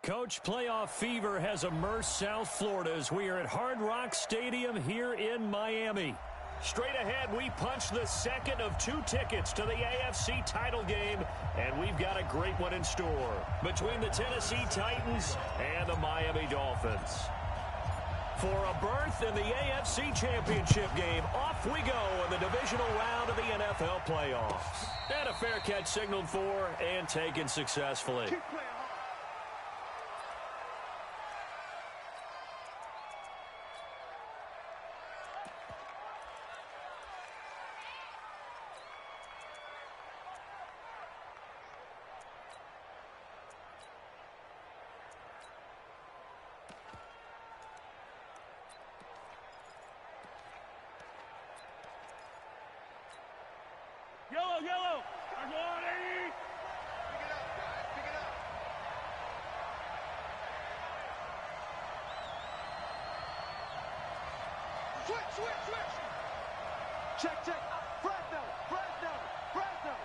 Coach, playoff fever has immersed South Florida as we are at Hard Rock Stadium here in Miami. Straight ahead, we punch the second of 2 tickets to the AFC title game, and we've got a great one in store between the Tennessee Titans and the Miami Dolphins. For a berth in the AFC Championship game, off we go in the divisional round of the NFL playoffs. And a fair catch signaled for and taken successfully. Yellow, yellow. I'm on, Eddie. Pick it up, guys. Pick it up. Switch, switch, switch. Check, check. Fresno, Fresno, Fresno.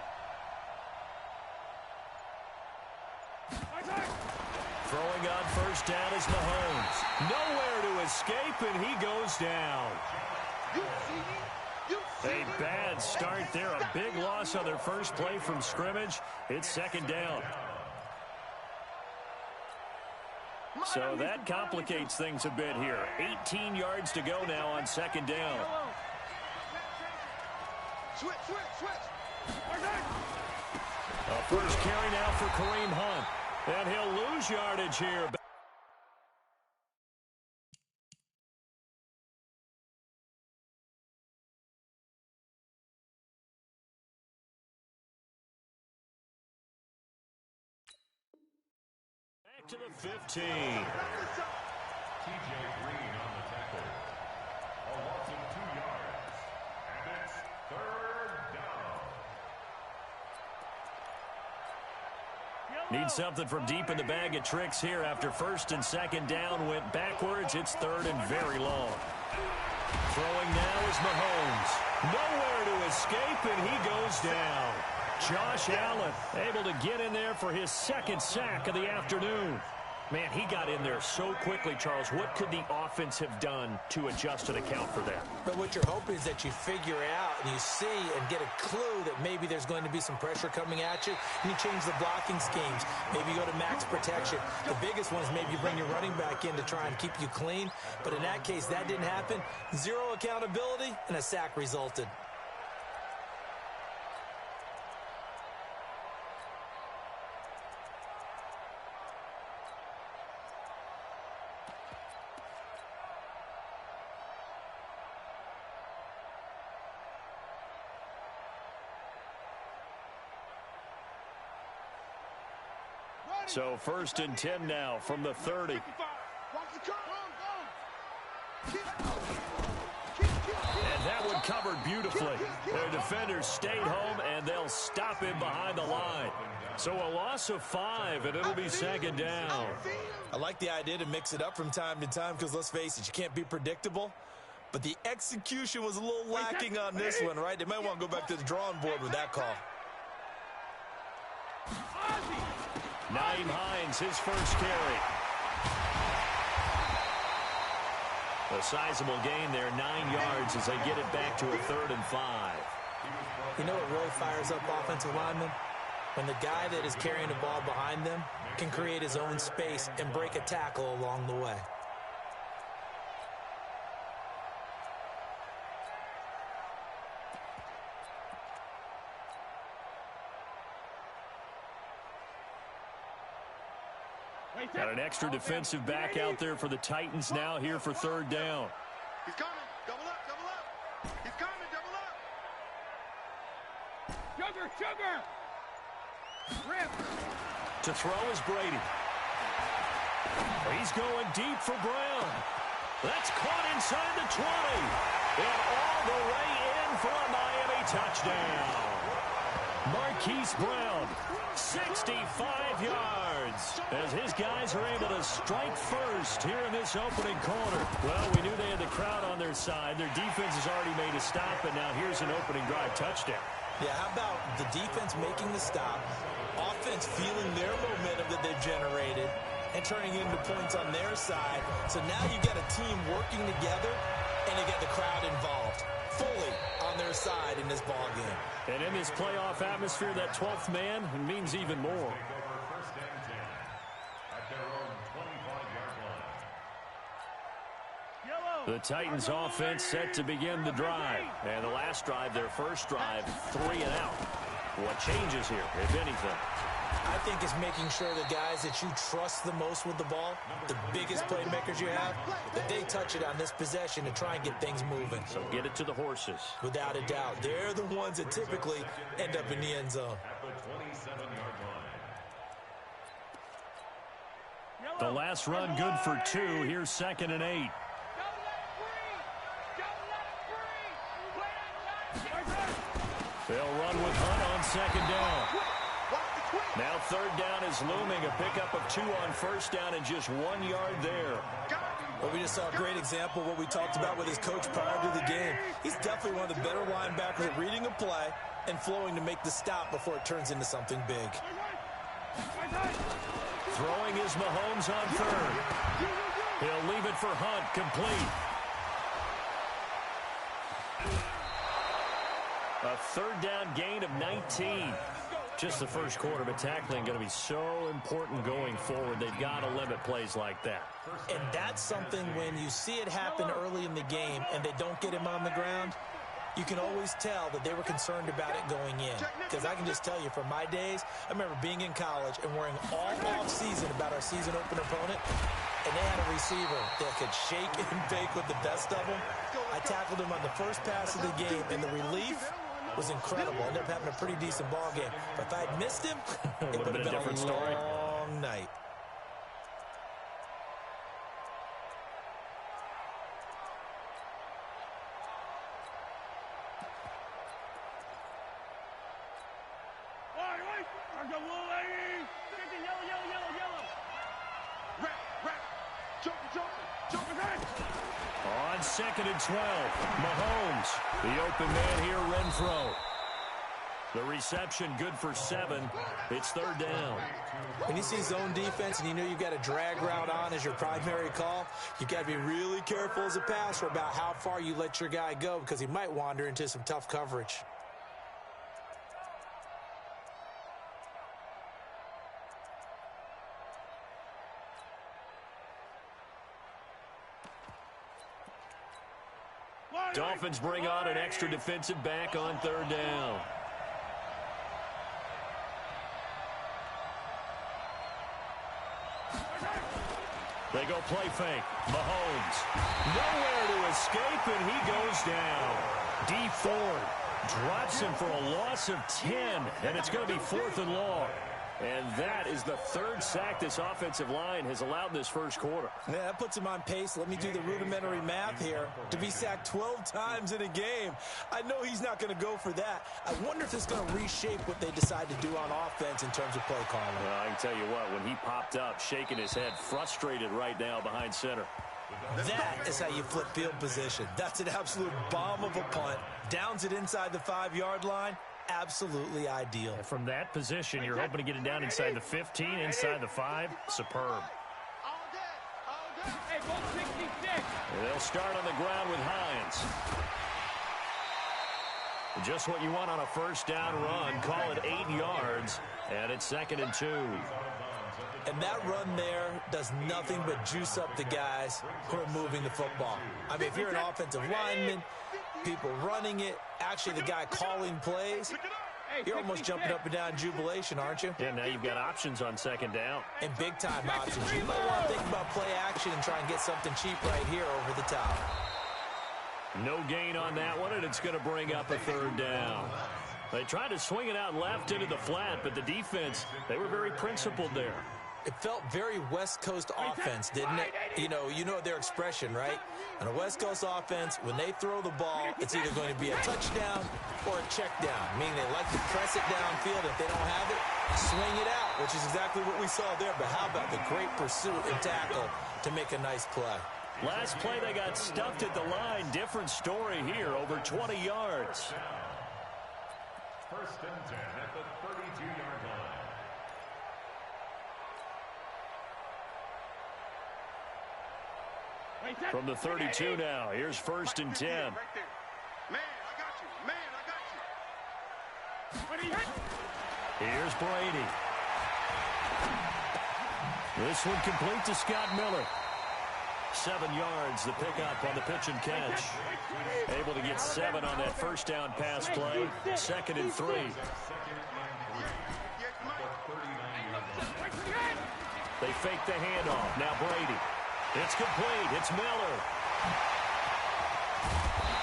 Throwing on first down is Mahomes. Nowhere to escape, and he goes down. You see me? A bad start there. A big loss on their first play from scrimmage. It's second down. So that complicates things a bit here. 18 yards to go now on second down. Switch, switch, switch. A first carry now for Kareem Hunt. And he'll lose yardage here. To the 15. TJ Green on the tackle. A loss of 2 yards. And it's third down. Need something from deep in the bag of tricks here after first and second down went backwards. It's third and very long. Throwing now is Mahomes. Nowhere to escape, and he goes down. Josh Allen able to get in there for his second sack of the afternoon. Man, he got in there so quickly, Charles. What could the offense have done to adjust and account for that? But what you're hoping is that you figure out and you see and get a clue that maybe there's going to be some pressure coming at you, and you change the blocking schemes. Maybe you go to max protection. The biggest one is maybe you bring your running back in to try and keep you clean. But in that case, that didn't happen. Zero accountability, and a sack resulted. So first and 10 now from the 30. Watch the curve. And that one covered beautifully. Their defenders stayed home, and they'll stop him behind the line. So a loss of 5, and it'll be second down. I like the idea to mix it up from time to time because, let's face it, you can't be predictable. But the execution was a little lacking on this one, right? They might want to go back to the drawing board with that call. Nyheim Hines, his first carry. A sizable gain there, 9 yards as they get it back to a 3rd and 5. You know what really fires up offensive linemen? When the guy that is carrying the ball behind them can create his own space and break a tackle along the way. Got an extra defensive back out there for the Titans now here for 3rd down. He's coming. Double up, double up. He's coming, double up. Sugar. Rip. To throw is Brady. He's going deep for Brown. That's caught inside the 20. And all the way in for a Miami touchdown. Marquise Brown, 65 yards, as his guys are able to strike first here in this opening quarter. Well, we knew they had the crowd on their side. Their defense has already made a stop, and now here's an opening drive touchdown. Yeah, how about the defense making the stop, offense feeling their momentum that they've generated, and turning it into points on their side. So now you got a team working together, and they get the crowd involved fully on their side in this ball game. And in this playoff atmosphere, that 12th man means even more. The Titans offense set to begin the drive. And the last drive, their first drive, 3 and out. What changes here, if anything? I think it's making sure the guys that you trust the most with the ball, the biggest playmakers you have, that they touch it on this possession to try and get things moving. So get it to the horses. Without a doubt. They're the ones that typically end up in the end zone. The last run good for 2. Here's 2nd and 8. They'll run with Hunt on 2nd down. Now 3rd down is looming. A pickup of 2 on 1st down and just 1 yard there. Well, we just saw a great example of what we talked about with his coach prior to the game. He's definitely one of the better linebackers at reading a play and flowing to make the stop before it turns into something big. Throwing is Mahomes on 3rd. He'll leave it for Hunt, complete. A 3rd down gain of 19. Just the first quarter, but tackling going to be so important going forward. They've got to limit plays like that. And that's something when you see it happen early in the game and they don't get him on the ground, you can always tell that they were concerned about it going in. Because I can just tell you from my days, I remember being in college and worrying all off-season about our season opener opponent, and they had a receiver that could shake and bake with the best of them. I tackled him on the first pass of the game, and the relief was incredible. Ended up having a pretty decent ball game. But if I had missed him, it would have been a different story. Long night. On 2nd and 12, Mahomes, the open man here, Renfro. The reception good for 7. It's 3rd down. When you see zone defense and you know you've got a drag route on as your primary call, you've got to be really careful as a passer about how far you let your guy go because he might wander into some tough coverage. Dolphins bring on an extra defensive back on 3rd down. They go play fake. Mahomes. Nowhere to escape, and he goes down. D. Ford drops him for a loss of 10, and it's going to be 4th and long. And that is the 3rd sack this offensive line has allowed in this first quarter. Yeah, that puts him on pace. Let me do the rudimentary math here. To be sacked 12 times in a game, I know he's not going to go for that. I wonder if it's going to reshape what they decide to do on offense in terms of play calling. Well, I can tell you what, when he popped up, shaking his head, frustrated right now behind center. That is how you flip field position. That's an absolute bomb of a punt. Downs it inside the 5-yard line. Absolutely ideal. And from that position, you're hoping to get it down inside the 15, inside the 5. Superb. And they'll start on the ground with Hines. Just what you want on a 1st down run. Call it 8 yards, and it's 2nd and 2. And that run there does nothing but juice up the guys who are moving the football. I mean, if you're an offensive lineman, people running it, actually the guy calling plays, you're almost jumping up and down in jubilation, aren't you? Yeah, now you've got options on 2nd down. And big-time options. You might want to think about play action and try and get something cheap right here over the top. No gain on that one, and it's going to bring up a 3rd down. They tried to swing it out left into the flat, but the defense, they were very principled there. It felt very West Coast offense, didn't it? You know their expression, right? On a West Coast offense, when they throw the ball, it's either going to be a touchdown or a check down, meaning they like to press it downfield. If they don't have it, swing it out, which is exactly what we saw there. But how about the great pursuit and tackle to make a nice play? Last play, they got stuffed at the line. Different story here, over 20 yards. 1st and 10 at the 32-yard line. From the 32 now, here's 1st and 10. Man, I got you. Man, I got you. Here's Brady. This one complete to Scott Miller. 7 yards, the pickup on the pitch and catch. Able to get 7 on that first down pass play. 2nd and 3. They fake the handoff. Now Brady. It's complete. It's Miller.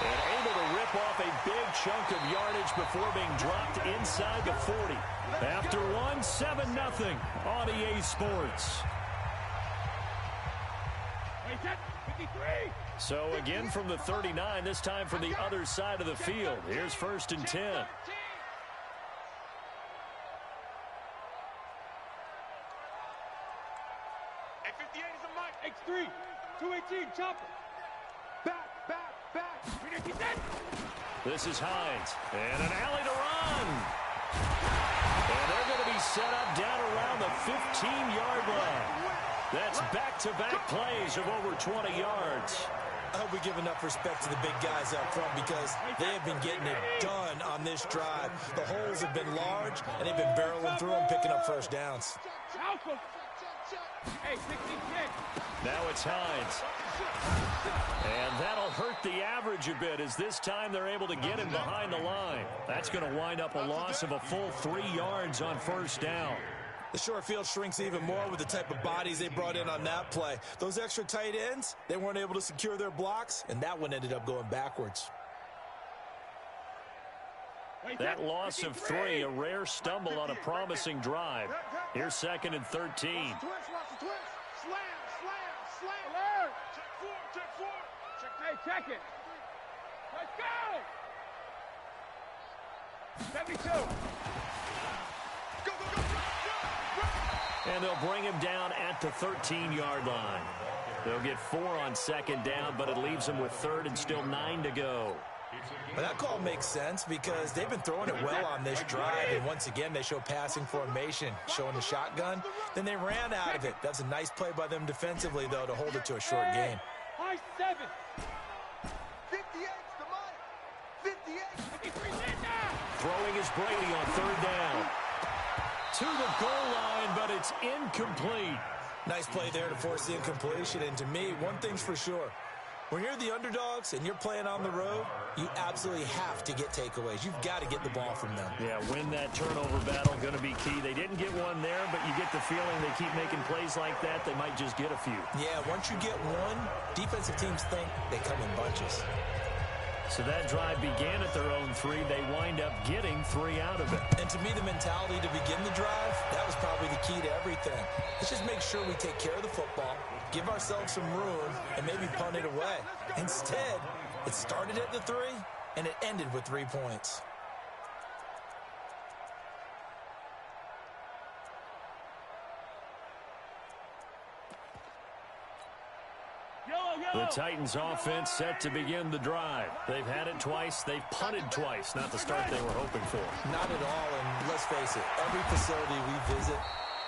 And able to rip off a big chunk of yardage before being dropped inside the 40. After one, 7-0 on EA Sports. So again from the 39, this time from the other side of the field. Here's 1st and 10. X3, 218, chopper. Back. This is Hines. And an alley to run. And they're going to be set up down around the 15-yard line. That's back-to-back plays of over 20 yards. I hope we give enough respect to the big guys up front because they have been getting it done on this drive. The holes have been large, and they've been barreling through them, picking up first downs. Now it's Hines. And that'll hurt the average a bit as this time they're able to get him behind the line. That's going to wind up a loss of a full 3 yards on first down. The short field shrinks even more with the type of bodies they brought in on that play. Those extra tight ends, they weren't able to secure their blocks, and that one ended up going backwards. That loss of 3, a rare stumble on a promising drive. Here's 2nd and 13. Slam. Check it. Let's go. 72. Go. And they'll bring him down at the 13-yard line. They'll get 4 on 2nd down, but it leaves them with 3rd and still 9 to go. But that call makes sense because they've been throwing it well on this drive, and once again they show passing formation, showing the shotgun. Then they ran out of it. That's a nice play by them defensively, though, to hold it to a short gain. High 7. 58's the money. 58. Throwing is Brady on 3rd down. To the goal line, but it's incomplete. Nice play there to force the incompletion, and to me, one thing's for sure. When you're the underdogs and you're playing on the road, you absolutely have to get takeaways. You've got to get the ball from them. Yeah, win that turnover battle, going to be key. They didn't get one there, but you get the feeling they keep making plays like that, they might just get a few. Yeah, once you get one, defensive teams think they come in bunches. So that drive began at their own 3. They wind up getting 3 out of it. And to me, the mentality to begin the drive, that was probably the key to everything. Let's just make sure we take care of the football, give ourselves some room, and maybe punt it away. Instead, it started at the 3, and it ended with 3 points. The Titans offense set to begin the drive. They've had it twice. They've punted twice. Not the start they were hoping for. Not at all, and let's face it, every facility we visit,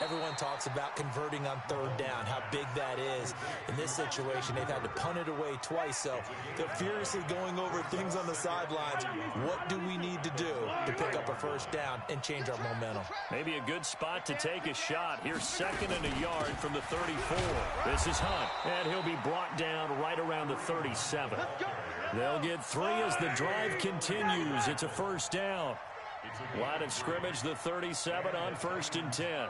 everyone talks about converting on 3rd down, how big that is. In this situation, they've had to punt it away twice, so they're furiously going over things on the sidelines. What do we need to do to pick up a first down and change our momentum? Maybe a good spot to take a shot. Here's 2nd and a yard from the 34. This is Hunt, and he'll be brought down right around the 37. They'll get 3 as the drive continues. It's a first down. Line of scrimmage, the 37 on 1st and 10.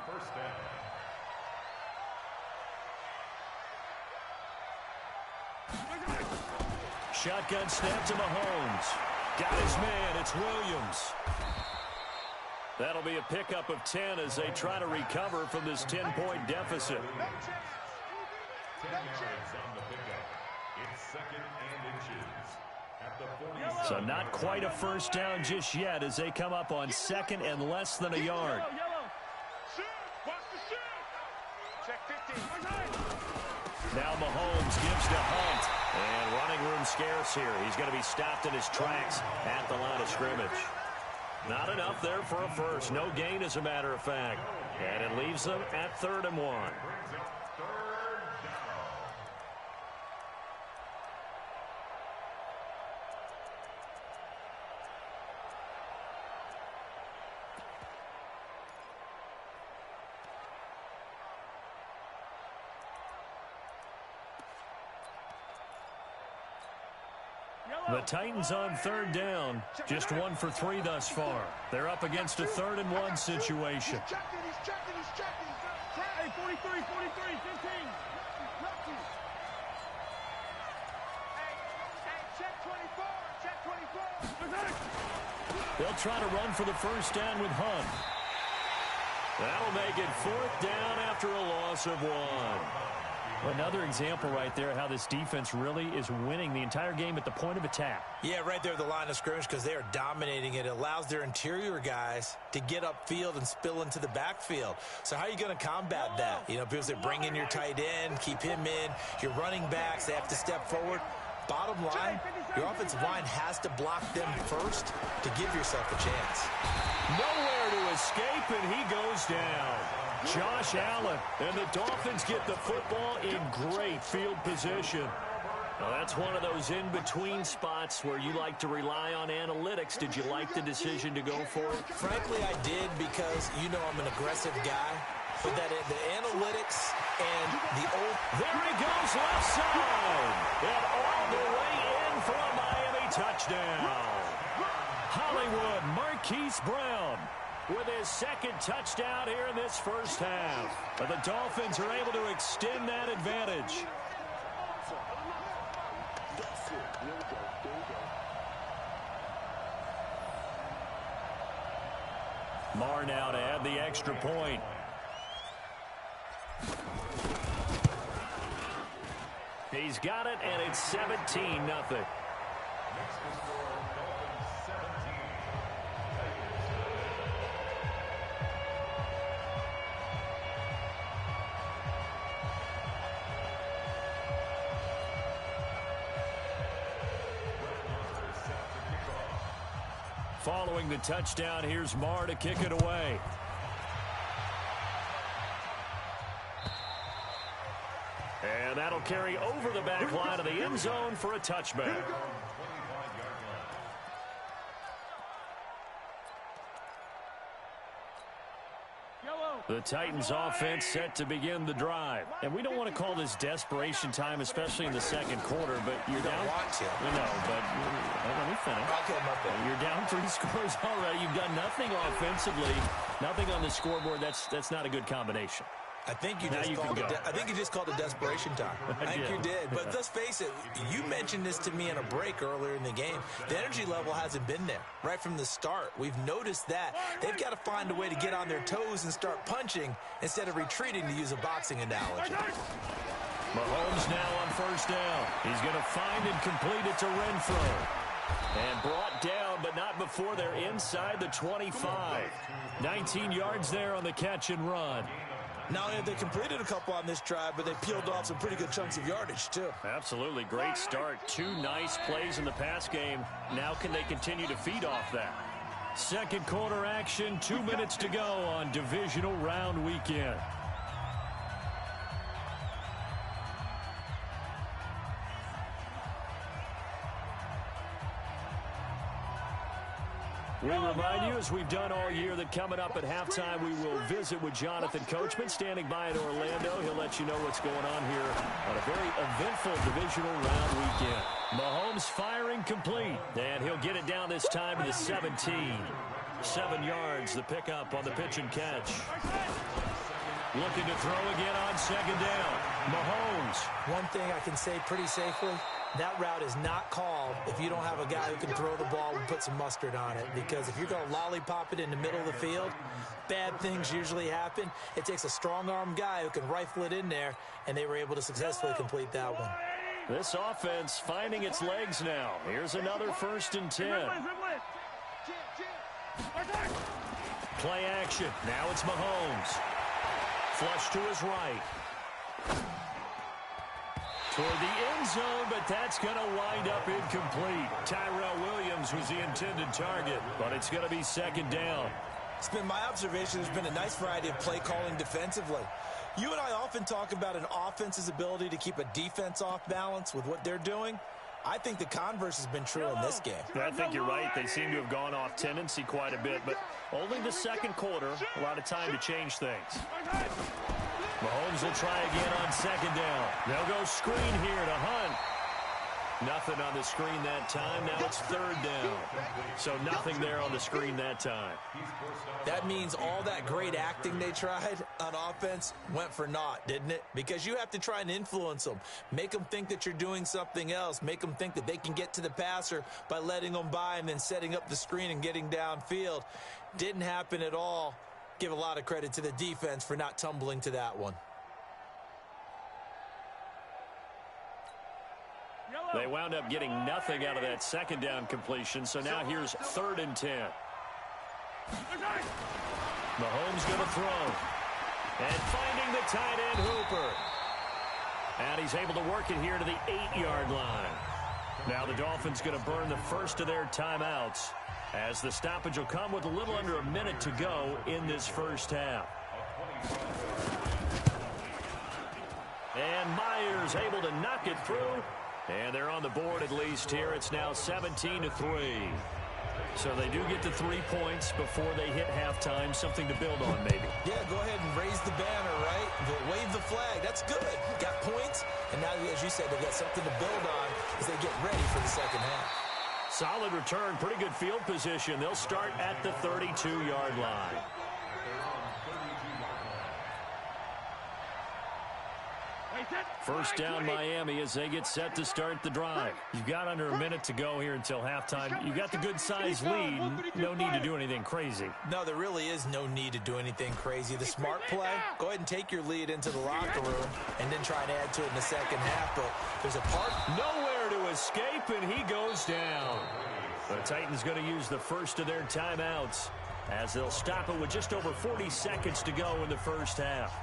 Shotgun snap to Mahomes. Got his man. It's Williams. That'll be a pickup of 10 as they try to recover from this 10-point deficit. 10 yards on the pickup. It's 2nd and inches. At the 40. So not quite a first down just yet as they come up on 2nd and less than a yard. Check 15. Now Mahomes gives to Hunt. And running room scarce here. He's going to be stopped in his tracks at the line of scrimmage. Not enough there for a first. No gain, as a matter of fact. And it leaves them at 3rd and 1. The Titans on third down, just 1 for 3 thus far. They're up against a 3rd and 1 situation. He's checking. Hey, 43, 15. Check 24. They'll try to run for the first down with Hunt. That'll make it 4th down after a loss of 1. Another example right there how this defense really is winning the entire game at the point of attack. Yeah, right there at the line of scrimmage because they are dominating it. It allows their interior guys to get upfield and spill into the backfield. So how are you going to combat that? You know, people say bring in your tight end, keep him in. Your running backs, they have to step forward. Bottom line, your offensive line has to block them first to give yourself a chance. Nowhere to escape, and he goes down. Josh Allen, and the Dolphins get the football in great field position. Well, that's one of those in-between spots where you like to rely on analytics. Did you like the decision to go for it? Frankly, I did because, you know, I'm an aggressive guy. But that the analytics and the old... There he goes, left side. And all the way in for a Miami touchdown. Hollywood Marquise Brown with his 2nd touchdown here in this first half. But the Dolphins are able to extend that advantage. Marr now to add the extra point. He's got it, and it's 17-0. Following the touchdown, here's Marr to kick it away. And that'll carry over the back line of the end zone for a touchback. The Titans offense set to begin the drive. And we don't want to call this desperation time, especially in the second quarter, but you're down. Want to. We know, but let me finish. Okay, my bad. You're down 3 scores already. You've done nothing offensively, nothing on the scoreboard. That's not a good combination. I think you just called it desperation time. I think you did. But let's face it, you mentioned this to me in a break earlier in the game. The energy level hasn't been there right from the start. We've noticed that. They've got to find a way to get on their toes and start punching instead of retreating, to use a boxing analogy. Mahomes now on first down. He's going to find and complete it to Renfro. And brought down, but not before they're inside the 25. 19 yards there on the catch and run. Not only have they completed a couple on this drive, but they peeled off some pretty good chunks of yardage, too. Absolutely. Great start. 2 nice plays in the pass game. Now can they continue to feed off that? Second quarter action, 2 minutes to go on divisional round weekend. We remind you, as we've done all year, that coming up at halftime, we will visit with Jonathan Coachman, standing by in Orlando. He'll let you know what's going on here on a very eventful divisional round weekend. Mahomes firing complete, and he'll get it down this time to the 17. 7 yards, the pickup on the pitch and catch. Looking to throw again on second down. Mahomes. One thing I can say pretty safely, that route is not called if you don't have a guy who can throw the ball and put some mustard on it. Because if you're going to lollipop it in the middle of the field, bad things usually happen. It takes a strong-arm guy who can rifle it in there, and they were able to successfully complete that one. This offense finding its legs now. Here's another 1st and 10. Play action. Now it's Mahomes. Flush to his right. Toward the end zone, but that's going to wind up incomplete. Tyrell Williams was the intended target, but it's going to be second down. It's been my observation there's been a nice variety of play calling defensively. You and I often talk about an offense's ability to keep a defense off balance with what they're doing. I think the converse has been true in this game. I think you're right. They seem to have gone off tendency quite a bit, but only the second quarter, a lot of time to change things. Mahomes will try again on second down. They'll go screen here to Hunt. Nothing on the screen that time. Now it's third down. So nothing there on the screen that time. That means all that great acting they tried on offense went for naught, didn't it? Because you have to try and influence them. Make them think that you're doing something else. Make them think that they can get to the passer by letting them by and then setting up the screen and getting downfield. Didn't happen at all. Give a lot of credit to the defense for not tumbling to that one. They wound up getting nothing out of that second down completion, so now here's 3rd and 10. Mahomes going to throw. And finding the tight end, Hooper. And he's able to work it here to the 8-yard line. Now the Dolphins going to burn the first of their timeouts, as the stoppage will come with a little under a minute to go in this first half. And Myers able to knock it through. And they're on the board at least here. It's now 17-3. So they do get to 3 points before they hit halftime. Something to build on, maybe. Yeah, go ahead and raise the banner, right? Wave the flag. That's good. Got points. And now, as you said, they've got something to build on as they get ready for the second half. Solid return. Pretty good field position. They'll start at the 32-yard line. First down Miami as they get set to start the drive. You've got under a minute to go here until halftime. You've got the good-sized lead. No need to do anything crazy. No, there really is no need to do anything crazy. The smart play, go ahead and take your lead into the locker room and then try and add to it in the second half. But there's a part. Nowhere to escape, and he goes down. The Titans going to use the first of their timeouts as they'll stop it with just over 40 seconds to go in the first half.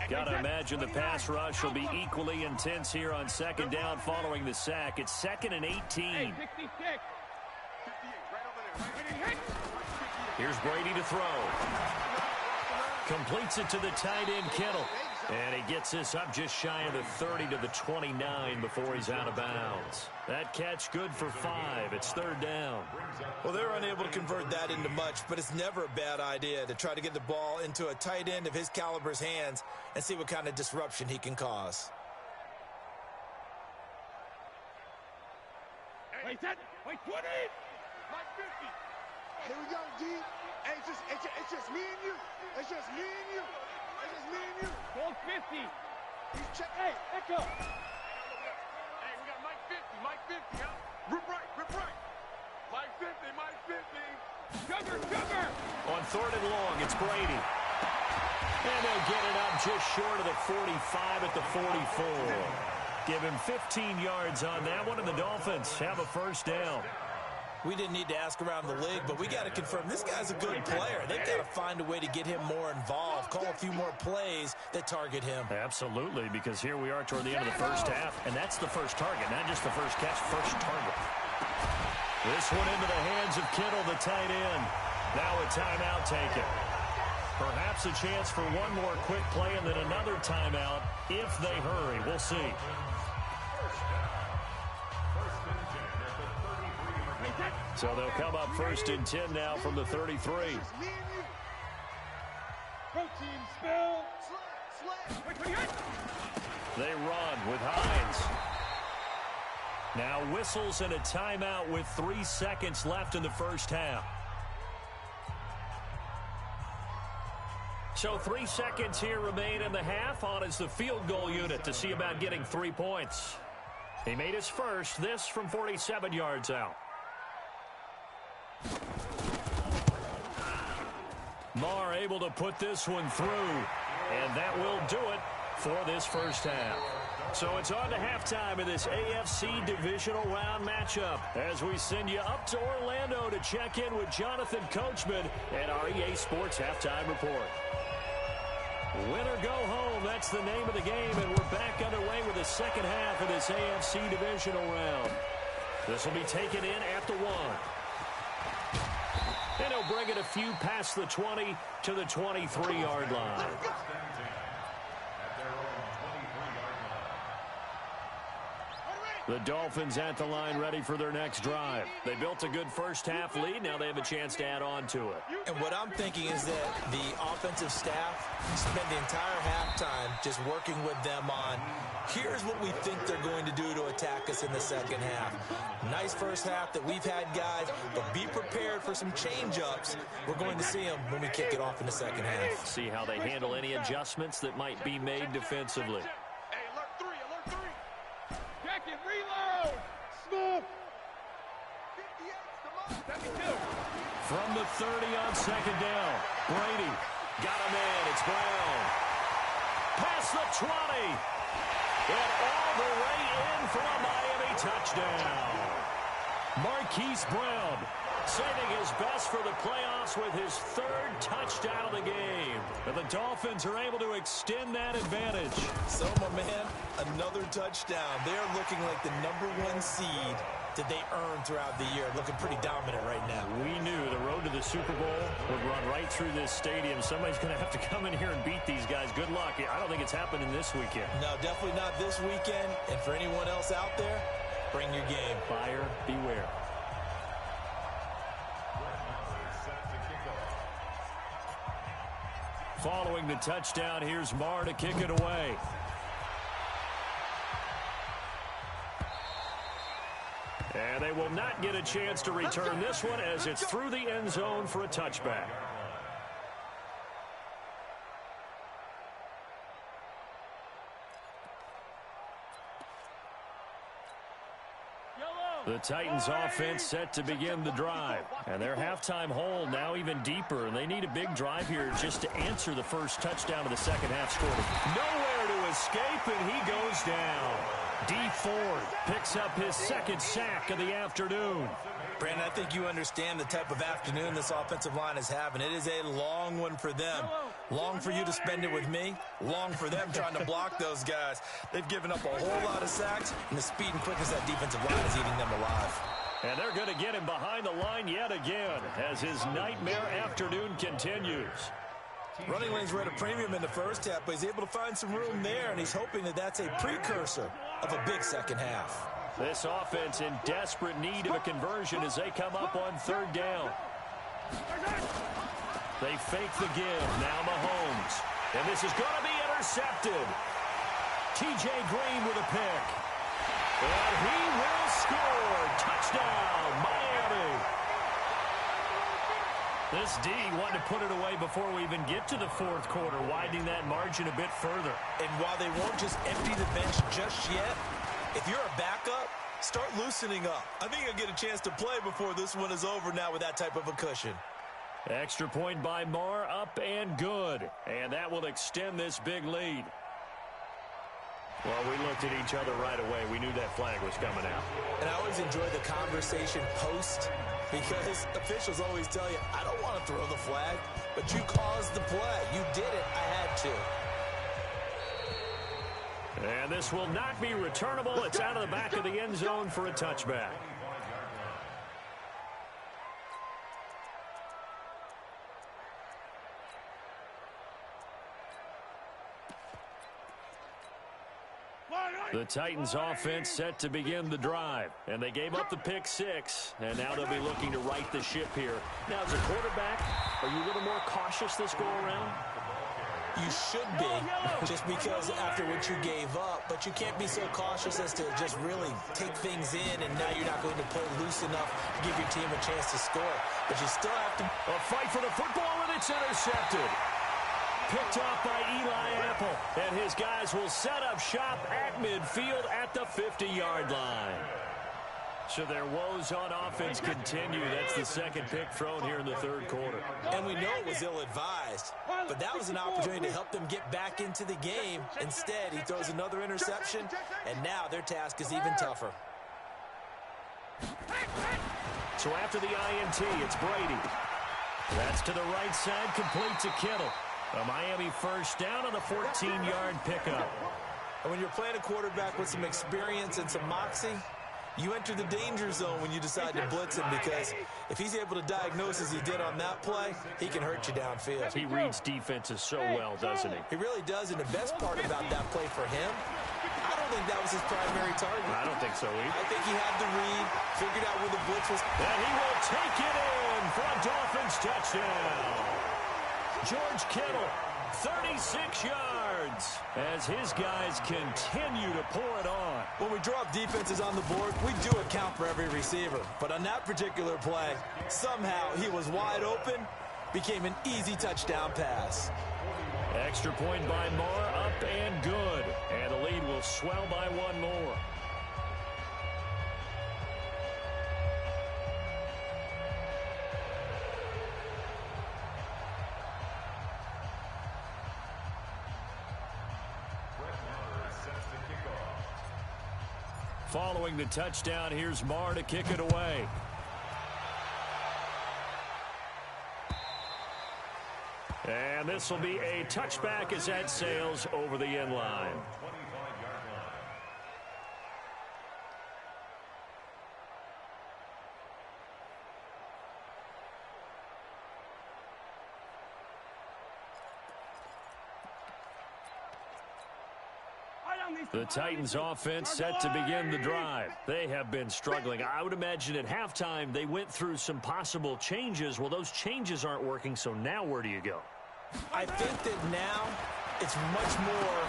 Got to imagine the pass rush will be equally intense here on second down following the sack. It's 2nd and 18. Here's Brady to throw. Completes it to the tight end, Kittle. And he gets this up just shy of the 30 to the 29 before he's out of bounds. That catch good for 5. It's 3rd down. Well, they're unable to convert that into much, but it's never a bad idea to try to get the ball into a tight end of his caliber's hands and see what kind of disruption he can cause. Wait, 20! Mike 50! Here we go, D. Hey, it's just me and you. It's just me and you. It's just me and you. Gold 50. Hey, echo. Hey, we got Mike 50. Mike 50, huh? Rip right. Mike 50, Mike 50. Sugar. On 3rd and long, it's Brady. And they'll get it up just short of the 45 at the 44. Give him 15 yards on that one, and the Dolphins have a first down. We didn't need to ask around the league, but we got to confirm this guy's a good player. They've got to find a way to get him more involved, call a few more plays that target him. Absolutely, because here we are toward the end of the first half, and that's the first target, not just the first catch, first target. This one into the hands of Kittle, the tight end. Now a timeout taken. Perhaps a chance for one more quick play and then another timeout if they hurry. We'll see. So they'll come up 1st and 10 now from the 33. Protein spill. They run with Hines. Now whistles and a timeout with 3 seconds left in the first half. So 3 seconds here remain in the half. On is the field goal unit to see about getting 3 points. He made his first, this from 47 yards out. Marr able to put this one through, and that will do it for this first half. So it's on to halftime of this AFC divisional round matchup as we send you up to Orlando to check in with Jonathan Coachman and our EA Sports Halftime Report. Win or go home, that's the name of the game, and we're back underway with the second half of this AFC divisional round. This will be taken in at the 1. And he'll bring it a few past the 20 to the 23-yard line. The Dolphins at the line ready for their next drive. They built a good first-half lead. Now they have a chance to add on to it. And what I'm thinking is that the offensive staff spent the entire halftime just working with them on, here's what we think they're going to do to attack us in the second half. Nice first half that we've had, guys, but be prepared for some change-ups. We're going to see them when we kick it off in the second half. See how they handle any adjustments that might be made defensively. Reload! Smoke! From the 30 on second down. Brady got a man. It's Brown. Past the 20. And all the way in for a Miami touchdown. Marquise Brown saving his best for the playoffs with his third touchdown of the game. And the Dolphins are able to extend that advantage. So, my man, another touchdown. They're looking like the #1 seed that they earned throughout the year. Looking pretty dominant right now. We knew the road to the Super Bowl would run right through this stadium. Somebody's going to have to come in here and beat these guys. Good luck. I don't think it's happening this weekend. No, definitely not this weekend. And for anyone else out there, bring your game. Buyer beware. Following the touchdown, here's Marr to kick it away. And they will not get a chance to return this one as it's through the end zone for a touchback. The Titans offense set to begin the drive. And their halftime hole now even deeper. And they need a big drive here just to answer the first touchdown of the second half scored. Nowhere to escape, and he goes down. D. Ford picks up his second sack of the afternoon. Brandon, I think you understand the type of afternoon this offensive line is having. It is a long one for them. Long for you to spend it with me. Long for them trying to block those guys. They've given up a whole lot of sacks, and the speed and quickness of that defensive line is eating them alive. And they're going to get him behind the line yet again as his nightmare afternoon continues. Running lanes were at a premium in the first half, but he's able to find some room there, and he's hoping that that's a precursor of a big second half. This offense in desperate need of a conversion as they come up on third down. They fake the give. Now Mahomes. And this is going to be intercepted. T.J. Green with a pick. And he will score. Touchdown, Miami. This D wanted to put it away before we even get to the fourth quarter, widening that margin a bit further. And while they won't just empty the bench just yet, if you're a backup, start loosening up. I think you'll get a chance to play before this one is over now with that type of a cushion. Extra point by Marr, up and good. And that will extend this big lead. Well, we looked at each other right away. We knew that flag was coming out. And I always enjoy the conversation post because officials always tell you, I don't want to throw the flag, but you caused the play. You did it. I had to. And this will not be returnable. It's out of the back of the end zone for a touchback. The Titans offense set to begin the drive. And they gave up the pick six. And now they'll be looking to right the ship here. Now, as a quarterback, are you a little more cautious this go around? You should be, just because after what you gave up, but you can't be so cautious as to just really take things in, and now you're not going to play loose enough to give your team a chance to score. But you still have to... A fight for the football, and it's intercepted. Picked off by Eli Apple, and his guys will set up shop at midfield at the 50-yard line. So their woes on offense continue. That's the second pick thrown here in the third quarter. And we know it was ill-advised, but that was an opportunity to help them get back into the game. Instead, he throws another interception, and now their task is even tougher. So after the INT, it's Brady. That's to the right side, complete to Kittle. A Miami first down on the 14-yard pickup. And when you're playing a quarterback with some experience and some moxie, You enter the danger zone when you decide to blitz him, because if he's able to diagnose as he did on that play, he can hurt you downfield. He reads defenses so well, doesn't he? He really does, and the best part about that play for him, I don't think that was his primary target. I don't think so either. I think he had the read, figured out where the blitz was. And he will take it in for a Dolphins touchdown. George Kittle, 36 yards, as his guys continue to pour it on. When we drop defenses on the board, we do account for every receiver. But on that particular play, somehow he was wide open, became an easy touchdown pass. Extra point by Moore, up and good. And the lead will swell by one more. Following the touchdown, here's Marr to kick it away. And this will be a touchback as that sails over the end line. The Titans offense set to begin the drive. They have been struggling. I would imagine at halftime they went through some possible changes. Well, those changes aren't working, so now where do you go? I think that now it's much more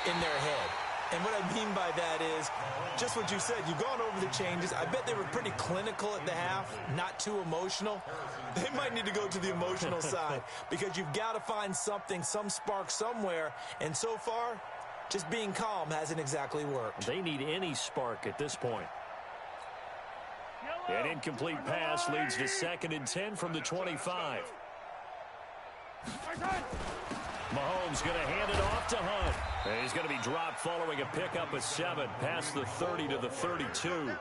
in their head. And what I mean by that is just what you said. You've gone over the changes. I bet they were pretty clinical at the half, not too emotional. They might need to go to the emotional side, because you've got to find something, some spark somewhere. And so far, just being calm hasn't exactly worked. They need any spark at this point. An incomplete pass leads to 2nd and 10 from the 25. Mahomes going to hand it off to Hunt. And he's going to be dropped following a pickup of 7 past the 30 to the 32.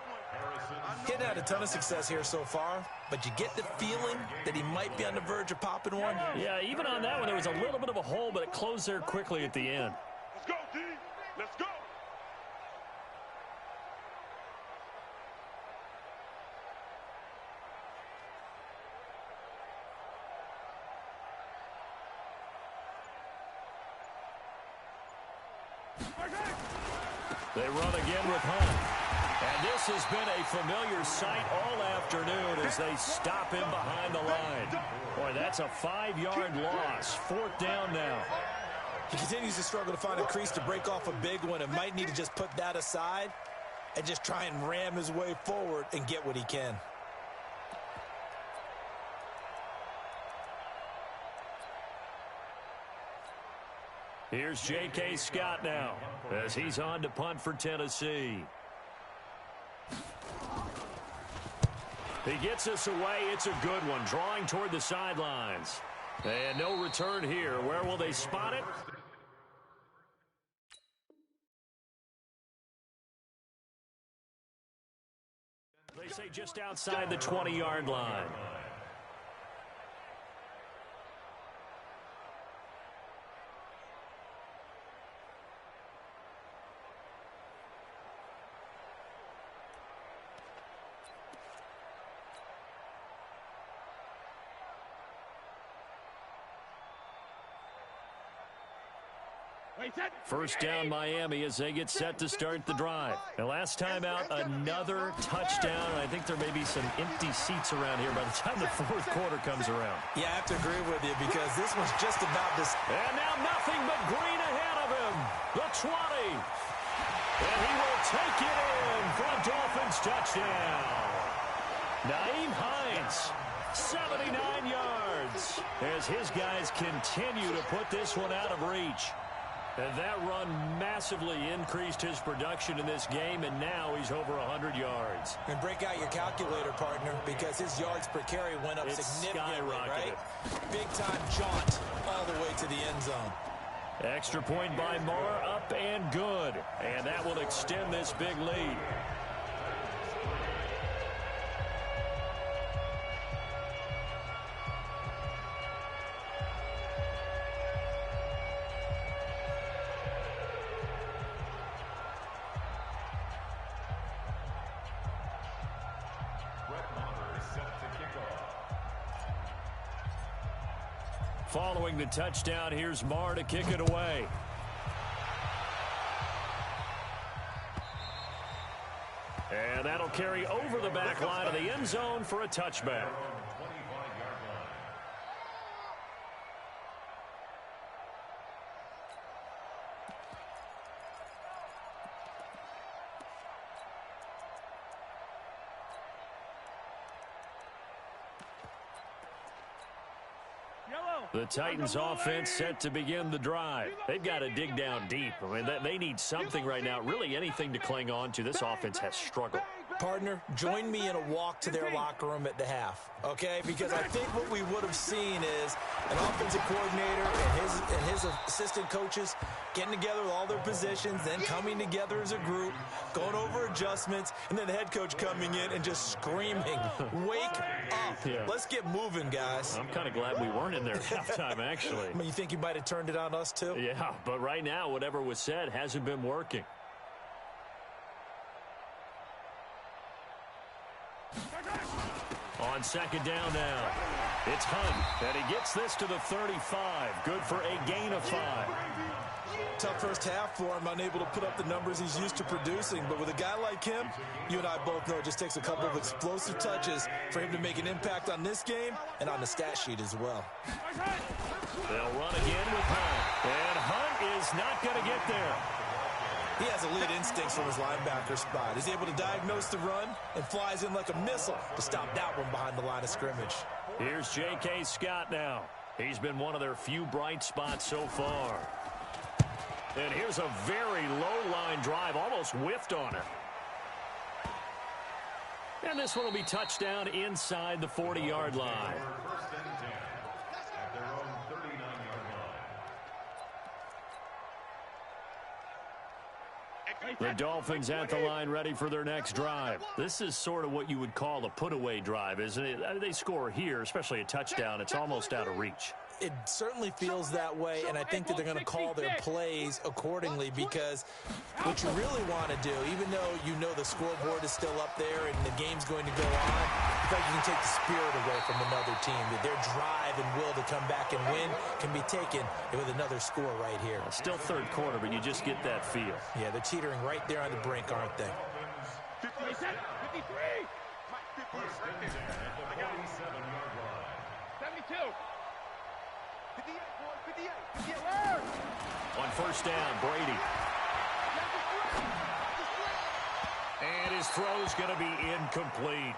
Getting had a ton of success here so far, but you get the feeling that he might be on the verge of popping one. Yeah, even on that one, there was a little bit of a hole, but it closed there quickly at the end. Let's go, D. Let's go. They run again with Hunt. And this has been a familiar sight all afternoon as they stop him behind the line. Boy, that's a 5-yard loss. 4th down now. He continues to struggle to find a crease to break off a big one, and might need to just put that aside and just try and ram his way forward and get what he can. Here's J.K. Scott now as he's on to punt for Tennessee. He gets us away. It's a good one, drawing toward the sidelines. And no return here. Where will they spot it? They say just outside the 20-yard line. First down Miami as they get set to start the drive. And last time out, another touchdown. I think there may be some empty seats around here by the time the 4th quarter comes around. Yeah, I have to agree with you, because this one's just about this. And now nothing but green ahead of him. The 20. And he will take it in for a Dolphins touchdown. Nyheim Hines, 79 yards, as his guys continue to put this one out of reach. And that run massively increased his production in this game, and now he's over 100 yards. And break out your calculator, partner, because his yards per carry went up significantly, right? Big-time jaunt all the way to the end zone. Extra point by Moore, up and good. And that will extend this big lead. Following the touchdown, here's Marr to kick it away. And that'll carry over the back line of the end zone for a touchback. The Titans offense set to begin the drive. They've got to dig down deep. I mean, they need something right now, really anything to cling on to. This offense has struggled. Partner, join me in a walk to their locker room at the half, okay? Because I think what we would have seen is an offensive coordinator and his assistant coaches getting together with all their positions, then coming together as a group, going over adjustments, and then the head coach coming in and just screaming, wake up. Yeah. Let's get moving, guys. I'm kind of glad we weren't in there at halftime, actually. I mean, you think you might have turned it on us, too? Yeah, but right now, whatever was said hasn't been working. On second down now, it's Hunt, and he gets this to the 35. Good for a gain of 5. Tough first half for him, unable to put up the numbers he's used to producing. But with a guy like him, you and I both know it just takes a couple of explosive touches for him to make an impact on this game and on the stat sheet as well. They'll run again with Hunt, and Hunt is not going to get there. He has elite instincts from his linebacker spot. He's able to diagnose the run and flies in like a missile to stop that one behind the line of scrimmage. Here's J.K. Scott now. He's been one of their few bright spots so far. And here's a very low-line drive, almost whiffed on it. And this one will be touchdown inside the 40-yard line. The Dolphins at the line ready for their next drive. This is sort of what you would call a put-away drive, isn't it? I mean, they score here, especially a touchdown. It's almost out of reach. It certainly feels that way, and I think that they're going to call their plays accordingly because what you really want to do, even though you know the scoreboard is still up there and the game's going to go on, I think you can take the spirit away from another team, that their drive and will to come back and win can be taken with another score right here. Still third quarter, but you just get that feel. Yeah, they're teetering right there on the brink, aren't they? 53. 72. 58. On first down, Brady. And his throw's going to be incomplete.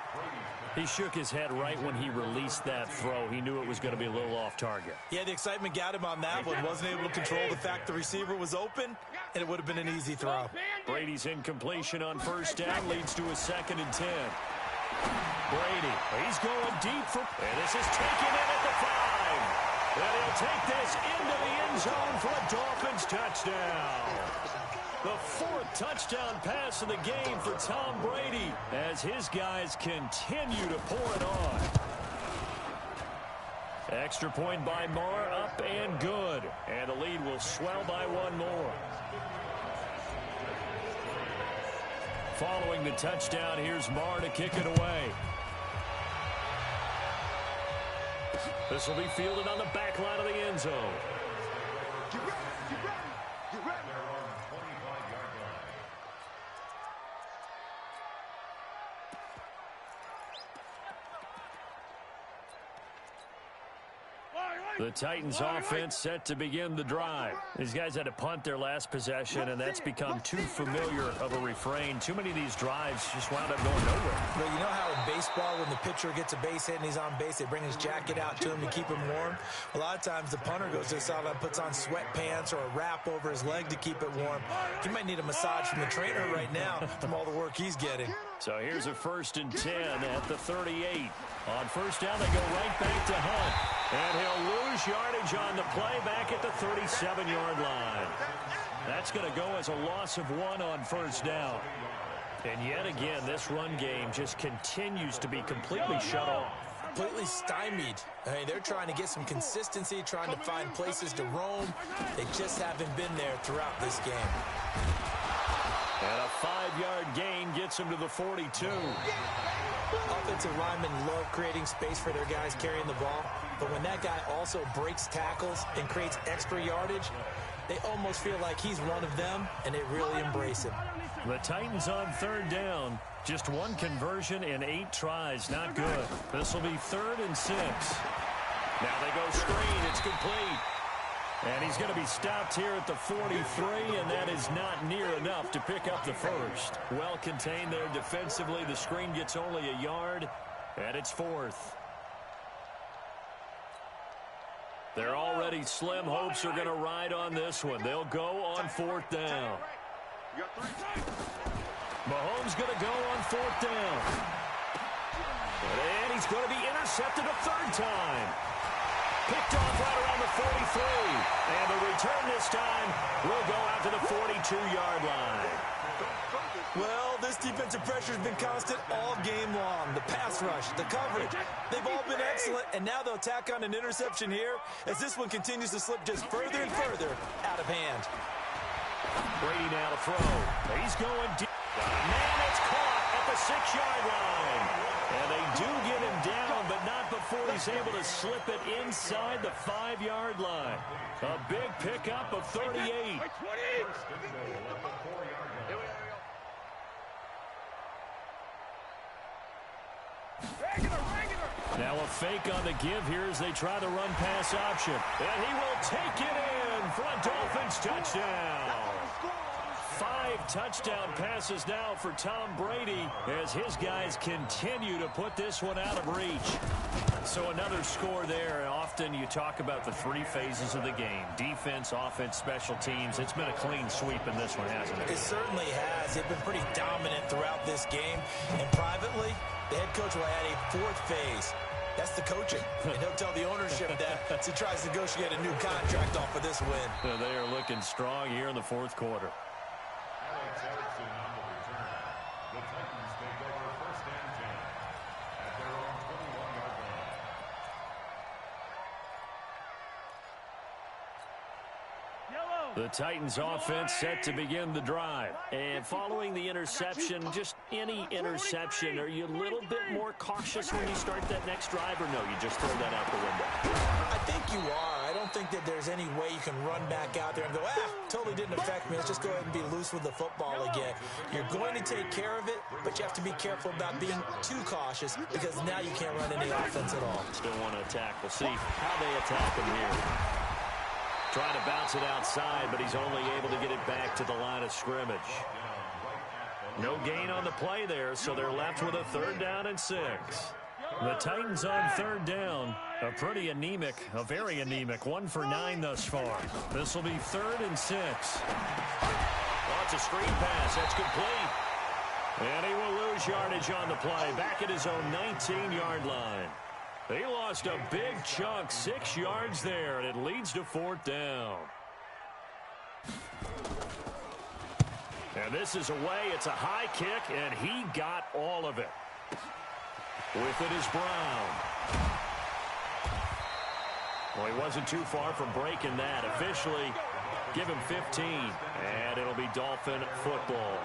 He shook his head right when he released that throw. He knew it was going to be a little off target. Yeah, the excitement got him on that one. Wasn't able to control the fact the receiver was open, and it would have been an easy throw. Brady's incompletion on first down leads to a 2nd and 10. Brady, he's going deep for, and this is taken in at the 5. And he'll take this into the end zone for a Dolphins touchdown. The 4th touchdown pass of the game for Tom Brady as his guys continue to pour it on. Extra point by Marr, up and good. And the lead will swell by 1 more. Following the touchdown, here's Marr to kick it away. This will be fielded on the back line of the end zone. Get ready. The Titans offense set to begin the drive. These guys had to punt their last possession, and that's become too familiar of a refrain. Too many of these drives just wound up going nowhere. Well, you know how in baseball, when the pitcher gets a base hit and he's on base, they bring his jacket out to him to keep him warm? A lot of times the punter goes to the sideline, puts on sweatpants or a wrap over his leg to keep it warm. He might need a massage from the trainer right now from all the work he's getting. So here's a 1st and 10 at the 38. On first down, they go right back to Hunt. And he'll lose yardage on the play back at the 37-yard line. That's going to go as a loss of 1 on first down. And yet again, this run game just continues to be completely shut off. Completely stymied. I mean, they're trying to get some consistency, trying to find places to roam. They just haven't been there throughout this game. And a 5-yard gain gets him to the 42. Offensive linemen love creating space for their guys carrying the ball. but when that guy also breaks tackles and creates extra yardage, they almost feel like he's one of them, and they really embrace him. The Titans on third down. Just one conversion in 8 tries. Not good. This will be 3rd and 6. Now they go screen. It's complete. And he's going to be stopped here at the 43, and that is not near enough to pick up the first. Well contained there defensively. The screen gets only a yard, and it's 4th. Their already slim hopes are going to ride on this one. They'll go on 4th down. Mahomes going to go on 4th down. And he's going to be intercepted a 3rd time. Picked off right around the 43. And the return this time will go out to the 42-yard line. Well, this defensive pressure has been constant all game long. The pass rush, the coverage, they've all been excellent, and now they'll tack on an interception here as this one continues to slip just further and further out of hand. Brady now to throw. He's going deep. Man, it's caught at the 6-yard line. And they do get him down, but not before he's able to slip it inside the 5-yard line. A big pickup of 38. Now a fake on the give here as they try the run-pass option. And he will take it in for a Dolphins touchdown. 5 touchdown passes now for Tom Brady as his guys continue to put this one out of reach. So another score there. Often you talk about the 3 phases of the game. Defense, offense, special teams. It's been a clean sweep in this one, hasn't it? It certainly has. They've been pretty dominant throughout this game. And privately, the head coach will add a 4th phase. That's the coaching. And he'll tell the ownership that as he tries to negotiate a new contract off of this win. They are looking strong here in the 4th quarter. The Titans take over 1st and 10 at their own 21-yard line. The Titans offense set to begin the drive. And following the interception, just any interception, are you a little bit more cautious when you start that next drive, or no, you just throw that out the window? I think you are. I don't think that there's any way you can run back out there and go, totally didn't affect me. Let's just go ahead and be loose with the football again. You're going to take care of it, but you have to be careful about being too cautious because now you can't run any offense at all. Still want to attack. We'll see how they attack him here. Trying to bounce it outside, but he's only able to get it back to the line of scrimmage. No gain on the play there, so they're left with a 3rd down and 6. The Titans on 3rd down. A pretty anemic, a very anemic 1 for 9 thus far. This will be 3rd and 6. Oh, it's a screen pass. That's complete. And he will lose yardage on the play. Back at his own 19-yard line. He lost a big chunk, 6 yards there, and it leads to 4th down. And this is away. It's a high kick, and he got all of it. With it is Brown. Well, he wasn't too far from breaking that. Officially, give him 15, and it'll be Dolphin football.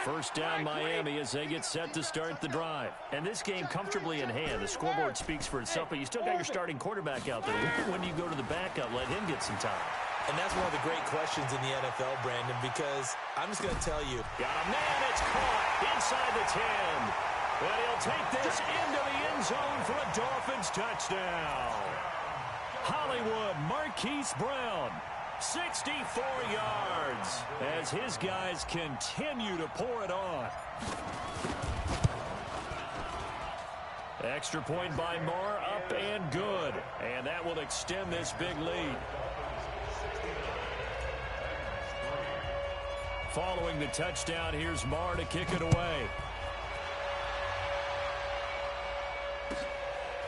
1st down Miami as they get set to start the drive. And this game comfortably in hand. The scoreboard speaks for itself, but you still got your starting quarterback out there. When do you go to the backup? Let him get some time. And that's one of the great questions in the NFL, Brandon, because I'm just going to tell you. Got a man, it's caught inside the 10. And he'll take this into the end zone for a Dolphins touchdown. Hollywood Marquise Brown. 64 yards as his guys continue to pour it on. Extra point by Moore, up and good. And that will extend this big lead. Following the touchdown, here's Moore to kick it away.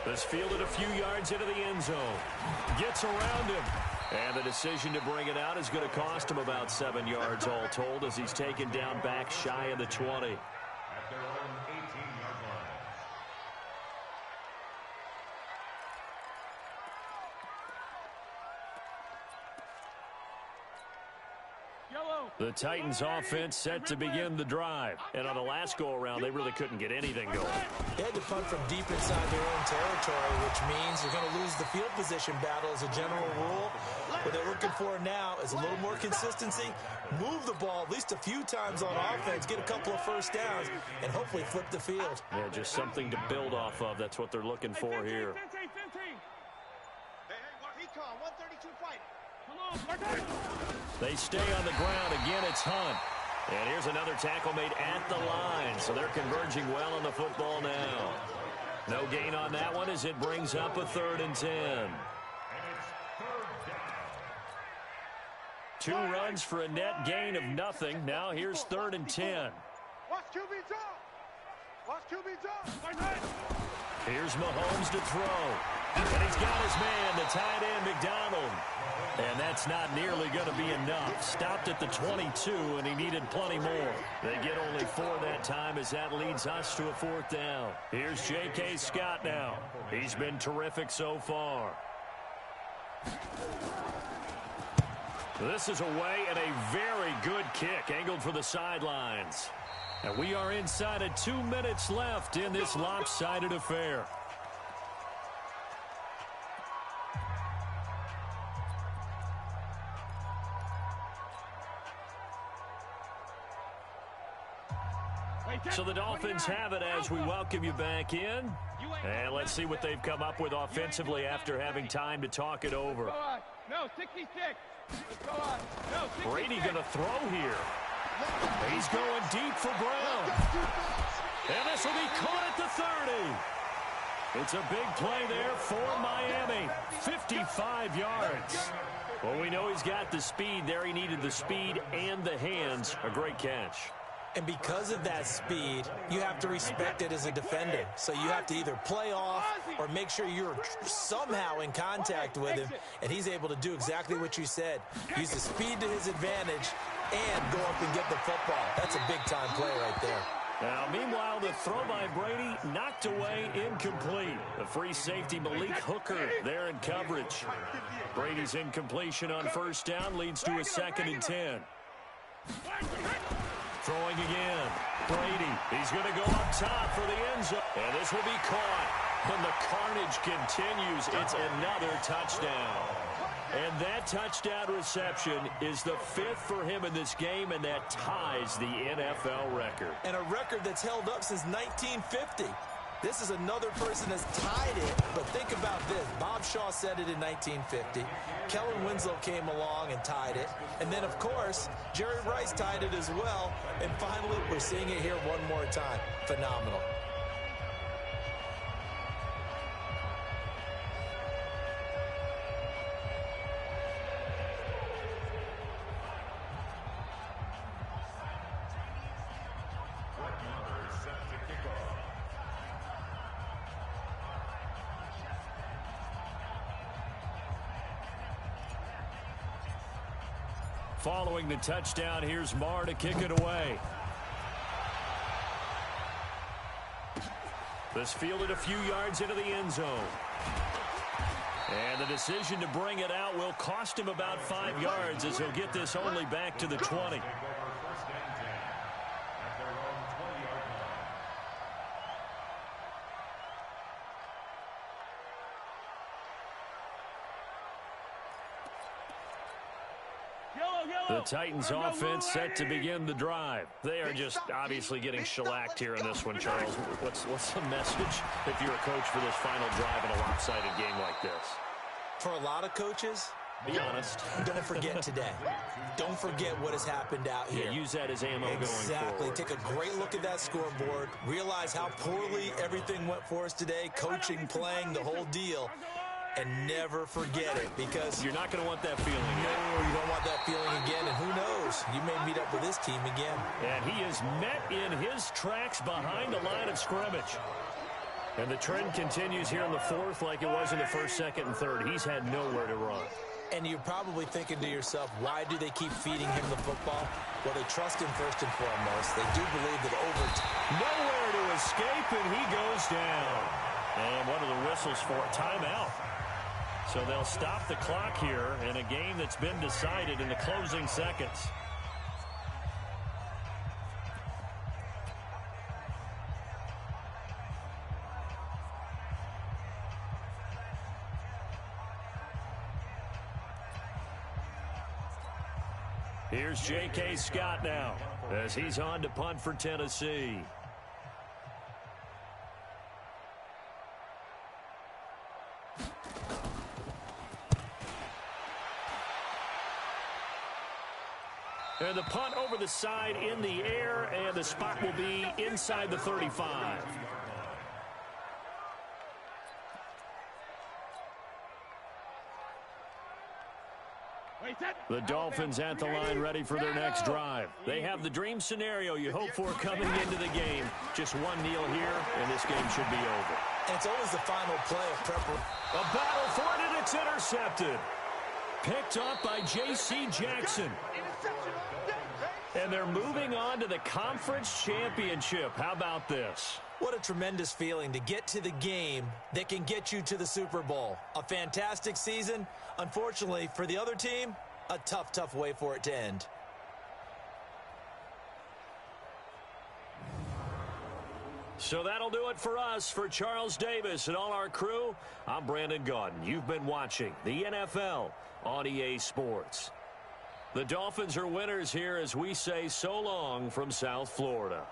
This fielded a few yards into the end zone. Gets around him. And the decision to bring it out is going to cost him about 7 yards all told as he's taken down back shy of the 20. At their own 18-yard line. The Titans offense set to begin the drive. And on the last go-around, they really couldn't get anything going. They had to punt from deep inside their own territory, which means you're going to lose the field position battle as a general rule. What they're looking for now is a little more consistency, move the ball at least a few times on offense, get a couple of first downs, and hopefully flip the field. Yeah, just something to build off of. That's what they're looking for here. They stay on the ground. Again, it's Hunt. And here's another tackle made at the line. So they're converging well on the football now. No gain on that one as it brings up a 3rd and 10. And it's 3rd down. 2 runs for a net gain of nothing. Now here's 3rd and 10. Watch QB drop. Watch QB drop. Here's Mahomes to throw. And he's got his man, the tight end, McDonald. And that's not nearly going to be enough. Stopped at the 22, and he needed plenty more. They get only 4 that time as that leads us to a 4th down. Here's J.K. Scott now. He's been terrific so far. This is away and a very good kick, angled for the sidelines. And we are inside of 2 minutes left in this lopsided affair. So the Dolphins have it as we welcome you back in. And let's see what they've come up with offensively after having time to talk it over. No, 66. Go on. No, 66. Brady going to throw here. He's going deep for Brown. And this will be caught at the 30. It's a big play there for Miami. 55 yards. Well, we know he's got the speed there. He needed the speed and the hands. A great catch. And because of that speed, you have to respect it as a defender. So you have to either play off or make sure you're somehow in contact with him, and he's able to do exactly what you said. Use the speed to his advantage and go up and get the football. That's a big-time play right there. Now, meanwhile, the throw by Brady knocked away, incomplete. The free safety, Malik Hooker, there in coverage. Brady's incompletion on 1st down leads to a 2nd and 10. Throwing again. Brady, he's going to go up top for the end zone. And this will be caught. And the carnage continues. It's another touchdown. And that touchdown reception is the 5th for him in this game, and that ties the NFL record. And a record that's held up since 1950. This is another person that's tied it, but think about this. Bob Shaw said it in 1950. Kellen Winslow came along and tied it. And then, of course, Jerry Rice tied it as well. And finally, we're seeing it here one more time. Phenomenal. Following the touchdown, here's Marr to kick it away. This fielded a few yards into the end zone. And the decision to bring it out will cost him about 5 yards as he'll get this only back to the 20. The Titans offense set to begin the drive. They are just obviously getting shellacked here in this one, Charles. What's the message if you're a coach for this final drive in a lopsided game like this? For a lot of coaches, be honest. Don't forget today. Don't forget what has happened out here. Yeah, use that as ammo going forward. Exactly. Take a great look at that scoreboard. Realize how poorly everything went for us today. Coaching, playing, the whole deal. And never forget it, because you're not going to want that feeling again. No, you don't want that feeling again, and who knows? You may meet up with this team again. And he is met in his tracks behind the line of scrimmage. And the trend continues here in the 4th like it was in the 1st, 2nd, and 3rd. He's had nowhere to run. And you're probably thinking to yourself, why do they keep feeding him the football? Well, they trust him first and foremost. They do believe that over time. Nowhere to escape, and he goes down. And what are the whistles for? Timeout. So they'll stop the clock here in a game that's been decided in the closing seconds. Here's J.K. Scott now as he's on to punt for Tennessee. And the punt over the side in the air, and the spot will be inside the 35. The Dolphins at the line ready for their next drive. They have the dream scenario you hope for coming into the game. Just one kneel here, and this game should be over. And it's always the final play of preparation. A battle for it, and it's intercepted. Picked up by J.C. Jackson. And they're moving on to the conference championship. How about this? What a tremendous feeling to get to the game that can get you to the Super Bowl. A fantastic season. Unfortunately, for the other team, a tough, tough way for it to end. So that'll do it for us. For Charles Davis and all our crew, I'm Brandon Gaudin. You've been watching the NFL on EA Sports. The Dolphins are winners here as we say so long from South Florida.